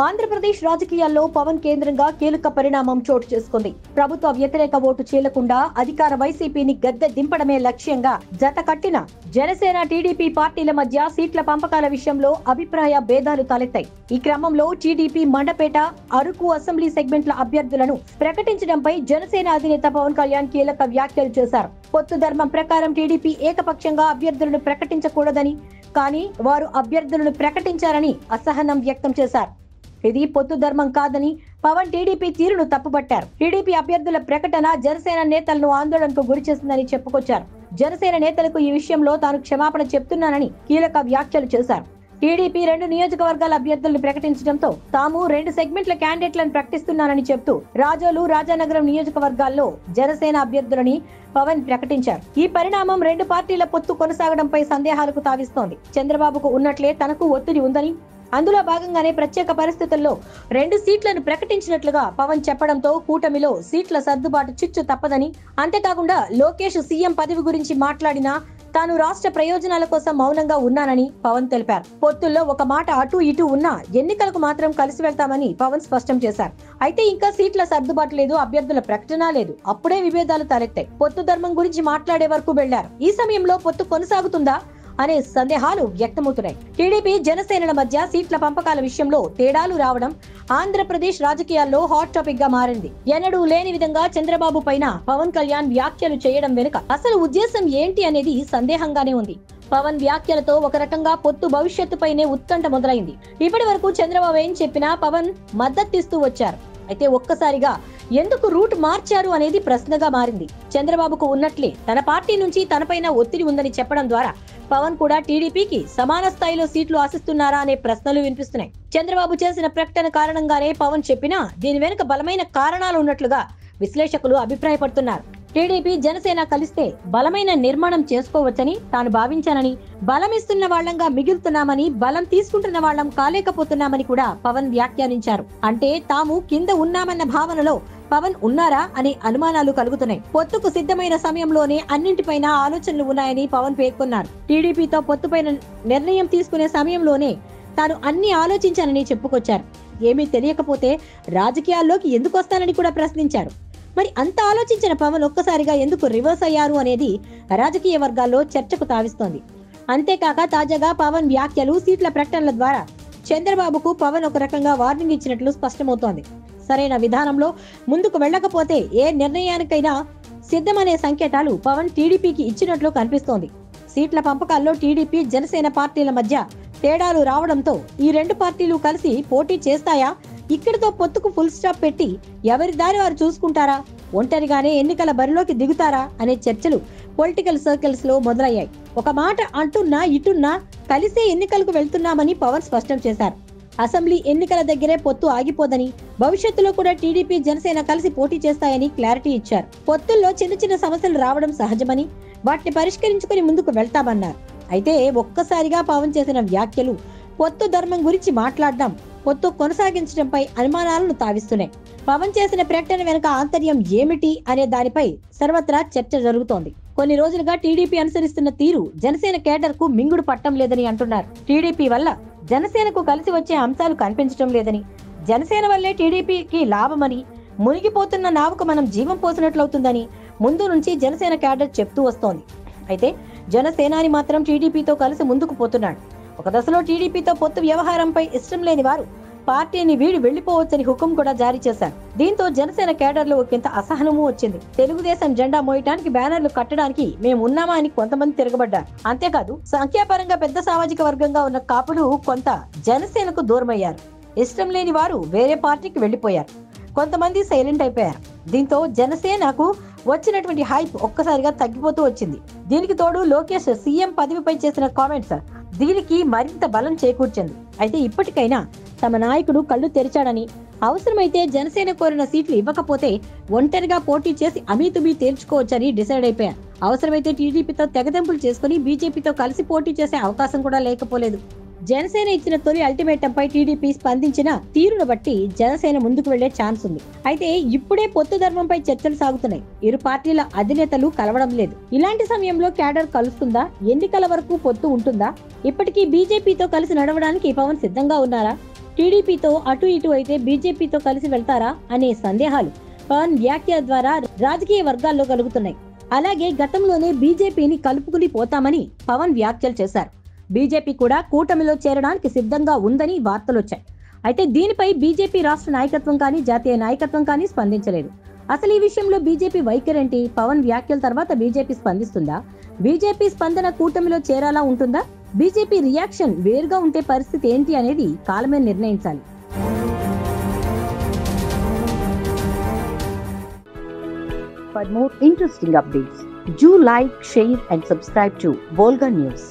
ఆంధ్రప్రదేశ్ రాజకీయాల్లో పవన్ కేంద్రంగా కీలక పరిణామం చోటు చేసుకుంది. ప్రభుత్వ వ్యతిరేక ఓటు చీలకుండా అధికార వైసీపీని గద్దె దింపడమే లక్ష్యంగా జత కట్టిన జనసేన టీడీపీ పార్టీల మధ్య సీట్ల పంపకాల విషయంలో అభిప్రాయ భేదాలు తలెత్తాయి. ఈ క్రమంలో టీడీపీ మండపేట, అరకు అసెంబ్లీ సెగ్మెంట్ల అభ్యర్థులను ప్రకటించడంపై జనసేన అధినేత పవన్ కళ్యాణ్ కీలక వ్యాఖ్యలు చేశారు. పొత్తు ధర్మం ప్రకారం టీడీపీ ఏకపక్షంగా అభ్యర్థులను ప్రకటించకూడదని, కానీ వారు అభ్యర్థులను ప్రకటించారని అసహనం వ్యక్తం చేశారు. ఇది పొత్తు ధర్మం కాదని పవన్ టీడీపీ తీరును తప్పుపట్టారు. టీడీపీ అభ్యర్థుల ప్రకటన జనసేన నేతలను ఆందోళనకు గురిచేసిందని చెప్పుకొచ్చారు. జనసేన నేతలకు ఈ విషయంలో తాను క్షమాపణ చెప్తున్నానని కీలక వ్యాఖ్యలు చేశారు. టీడీపీ 2 నియోజకవర్గాల అభ్యర్థులను ప్రకటించడంతో తాము 2 సెగ్మెంట్ల క్యాండిడేట్లను ప్రకటిస్తున్నానని చెప్తూ రాజోలు, రాజానగరం నియోజకవర్గాల్లో జనసేన అభ్యర్థులని పవన్ ప్రకటించారు. ఈ పరిణామం 2 పార్టీల పొత్తు కొనసాగడంపై సందేహాలకు తావిస్తోంది. చంద్రబాబుకు ఉన్నట్లే తనకు ఒత్తిడి ఉందని, అందులో భాగంగానే ప్రత్యేక పరిస్థితుల్లో 2 సీట్లను ప్రకటించినట్లుగా పవన్ చెప్పడంతో కూటమిలో సీట్ల సర్దుబాటు చిచ్చు తప్పదని, అంతేకాకుండా లోకేష్ సీఎం పదవి గురించి మాట్లాడినా తాను రాష్ట్ర ప్రయోజనాల కోసం మౌనంగా ఉన్నానని పవన్ తెలిపారు. పొత్తుల్లో ఒక మాట అటు ఇటు ఉన్నా ఎన్నికలకు మాత్రం కలిసి వెళ్తామని పవన్ స్పష్టం చేశారు. అయితే ఇంకా సీట్ల సర్దుబాటు లేదు, అభ్యర్థుల ప్రకటన లేదు. అప్పుడే విభేదాలు తలెత్తాయి. పొత్తు ధర్మం గురించి మాట్లాడే వరకు వెళ్లారు. ఈ సమయంలో పొత్తు కొనసాగుతుందా అనే సందేహాలు వ్యక్తమవుతున్నాయి. టీడీపీ జనసేనల మధ్య సీట్ల పంపకాల విషయంలో తేడాలు రావడం ఆంధ్రప్రదేశ్ రాజకీయాల్లో హాట్ టాపిక్ గా మారింది. ఎన్నడూ లేని విధంగా చంద్రబాబు పైన పవన్ కళ్యాణ్ వ్యాఖ్యలు చేయడం వెనుక అసలు ఉద్దేశం ఏంటి అనేది సందేహంగానే ఉంది. పవన్ వ్యాఖ్యలతో ఒక రకంగా పొత్తు భవిష్యత్తుపైనే ఉత్కంఠ మొదలైంది. ఇప్పటి వరకు చంద్రబాబు ఏం చెప్పినా పవన్ మద్దతిస్తూ వచ్చారు. అయితే ఒక్కసారిగా ఎందుకు రూట్ మార్చారు అనేది ప్రశ్నగా మారింది. చంద్రబాబుకు ఉన్నట్లే తన పార్టీ నుంచి తనపైన ఒత్తిడి ఉందని చెప్పడం ద్వారా పవన్ కూడా టీడీపీకి సమాన స్థాయిలో సీట్లు ఆశిస్తున్నారా అనే ప్రశ్నలు వినిపిస్తున్నాయి. చంద్రబాబు చేసిన ప్రకటన కారణంగానే పవన్ చెప్పినా దీని వెనుక బలమైన కారణాలు ఉన్నట్లుగా విశ్లేషకులు అభిప్రాయపడుతున్నారు. టీడీపీ జనసేన కలిస్తే బలమైన నిర్మాణం చేసుకోవచ్చని తాను భావించానని, బలం ఇస్తున్న వాళ్లంగా మిగులుతున్నామని, బలం తీసుకుంటున్న వాళ్లం కాలేకపోతున్నామని కూడా పవన్ వ్యాఖ్యానించారు. అంటే తాము కింద ఉన్నామన్న భావనలో పవన్ ఉన్నారా అనే అనుమానాలు కలుగుతున్నాయి. పొత్తుకు సిద్ధమైన సమయంలోనే అన్నింటిపైన ఆలోచనలు ఉన్నాయని పవన్ పేర్కొన్నారు. టీడీపీతో పొత్తుపైన నిర్ణయం తీసుకునే సమయంలోనే తాను అన్ని ఆలోచించానని చెప్పుకొచ్చారు. ఏమీ తెలియకపోతే రాజకీయాల్లోకి ఎందుకు వస్తానని కూడా ప్రశ్నించారు. మరి అంత ఆలోచించిన పవన్ ఒక్కసారిగా ఎందుకు రివర్స్ అయ్యారు అనేది రాజకీయ వర్గాల్లో చర్చకు తావిస్తోంది. అంతేకాక తాజాగా పవన్ వ్యాఖ్యలు, సీట్ల ప్రకటనల ద్వారా చంద్రబాబుకు పవన్ ఒక రకంగా వార్నింగ్ ఇచ్చినట్లు స్పష్టమవుతోంది. సరైన విధానంలో ముందుకు వెళ్లకపోతే ఏ నిర్ణయానికైనా సిద్ధమనే సంకేతాలు పవన్ టీడీపీకి ఇచ్చినట్లు కనిపిస్తోంది. సీట్ల పంపకాల్లో టీడీపీ జనసేన పార్టీల మధ్య తేడాలు రావడంతో ఈ 2 పార్టీలు కలిసి పోటీ చేస్తాయా, ఇక్కడితో పొత్తుకు ఫుల్ స్టాప్ పెట్టి ఎవరి దారి వారు చూసుకుంటారా, ఒంటరిగానే ఎన్నికల బరిలోకి దిగుతారా అనే చర్చలు పొలిటికల్ సర్కిల్స్ లో మొదలయ్యాయి. ఒక మాట అంటున్నా ఇటున్నా కలిసే ఎన్నికలకు వెళ్తున్నామని పవన్ స్పష్టం చేశారు. అసెంబ్లీ ఎన్నికల దగ్గరే పొత్తు ఆగిపోదని, భవిష్యత్తులో కూడా టీడీపీ జనసేన కలిసి పోటీ చేస్తాయని క్లారిటీ ఇచ్చారు. పొత్తుల్లో చిన్న చిన్న సమస్యలు రావడం సహజమని, వాటిని పరిష్కరించుకుని ముందుకు వెళ్తామన్నారు. అయితే ఒక్కసారిగా పవన్ చేసిన వ్యాఖ్యలు, పొత్తు ధర్మం గురించి మాట్లాడడం, పొత్తు కొనసాగించడంపై అనుమానాలను తావిస్తున్నాయి. పవన్ చేసిన ప్రకటన వెనుక ఆంతర్యం ఏమిటి అనే దానిపై సర్వత్రా చర్చ జరుగుతోంది. కొన్ని రోజులుగా టీడీపీ అనుసరిస్తున్న తీరు జనసేన కేడర్ కు మింగుడు పట్టం లేదని అంటున్నారు. టీడీపీ వల్ల జనసేనకు కలిసి వచ్చే అంశాలు కనిపించడం లేదని, జనసేన వల్లే టీడీపీకి లాభమని, మునిగిపోతున్న నావకు మనం జీవం పోసినట్లవుతుందని ముందు నుంచి జనసేన కేడర్ చెప్తూ వస్తోంది. అయితే జనసేనాని మాత్రం టీడీపీతో కలిసి ముందుకు పోతున్నాడు. ఒక దశలో టీడీపీతో పొత్తు వ్యవహారంపై ఇష్టం లేని వారు పార్టీని వీడి వెళ్లిపోవచ్చని హుకుం కూడా జారీ చేశారు. దీంతో జనసేన కేడర్లో ఒకంత అసహనము వచ్చింది. తెలుగుదేశం జెండా మోయటానికి, బ్యానర్లు కట్టడానికి మేము ఉన్నామా అని కొంతమంది తిరగబడ్డారు. అంతేకాదు సంఖ్యాపరంగా పెద్ద సామాజిక వర్గంగా ఉన్న కాపులు కొంత జనసేనకు దూరమయ్యారు. ఇష్టం లేని వారు వేరే పార్టీకి వెళ్లిపోయారు. కొంతమంది సైలెంట్ అయిపోయారు. దీంతో జనసేనకు వచ్చినటువంటి హైప్ ఒక్కసారిగా తగ్గిపోతూ వచ్చింది. దీనికి తోడు లోకేష్ సీఎం పదవిపై చేసిన కామెంట్స్ దీనికి మరింత బలం చేకూర్చింది. అయితే ఇప్పటికైనా తమ నాయకుడు కళ్ళు తెరిచాడని, అవసరమైతే జనసేన కోరిన సీట్లు ఇవ్వకపోతే ఒంటరిగా పోటీ చేసి అమీతుమీ తేల్చుకోవచ్చని డిసైడ్ అయిపోయారు. అవసరమైతే టీడీపీతో తెగదెంపులు చేసుకుని బీజేపీతో కలిసి పోటీ చేసే అవకాశం కూడా లేకపోలేదు. జనసేన ఇచ్చిన తొలి అల్టిమేటంపై టీడీపీ స్పందించిన తీరును బట్టి జనసేన ముందుకు వెళ్లే ఛాన్స్ ఉంది. అయితే ఇప్పుడే పొత్తు ధర్మంపై చర్చలు సాగుతున్నాయి. ఇరు పార్టీల అధినేతలు కలవడం లేదు. ఇలాంటి సమయంలో క్యాడర్ కలుస్తుందా? ఎన్నికల వరకు పొత్తు ఉంటుందా? ఇప్పటికీ బీజేపీతో కలిసి నడవడానికి పవన్ సిద్ధంగా ఉన్నారా? టీడీపీతో అటు ఇటు అయితే బీజేపీతో కలిసి వెళ్తారా అనే సందేహాలు పవన్ వ్యాఖ్యల ద్వారా రాజకీయ వర్గాల్లో కలుగుతున్నాయి. అలాగే గతంలోనే బీజేపీని కలుపుకుని పోతామని పవన్ వ్యాఖ్యలు చేశారు. బీజేపీ కూడా కూటమిలో చేరడానికి సిద్ధంగా ఉందని వార్తలొచ్చాయి. అయితే దీనిపై బీజేపీ రాష్ట్ర నాయకత్వం కానీ జాతీయ నాయకత్వం కానీ స్పందించలేదు. అసలు ఈ విషయంలో బీజేపీ వైఖరేంటి? పవన్ వ్యాఖ్యల తర్వాత బీజేపీ స్పందిస్తుందా? బీజేపీ స్పందన కూటమిలో చేరాలా ఉంటుందా? బీజేపీ రియాక్షన్ వేరుగా ఉంటే పరిస్థితి ఏంటి అనేది కాలమే నిర్ణయించాలి. For more interesting updates, do like, share and subscribe to Volga News.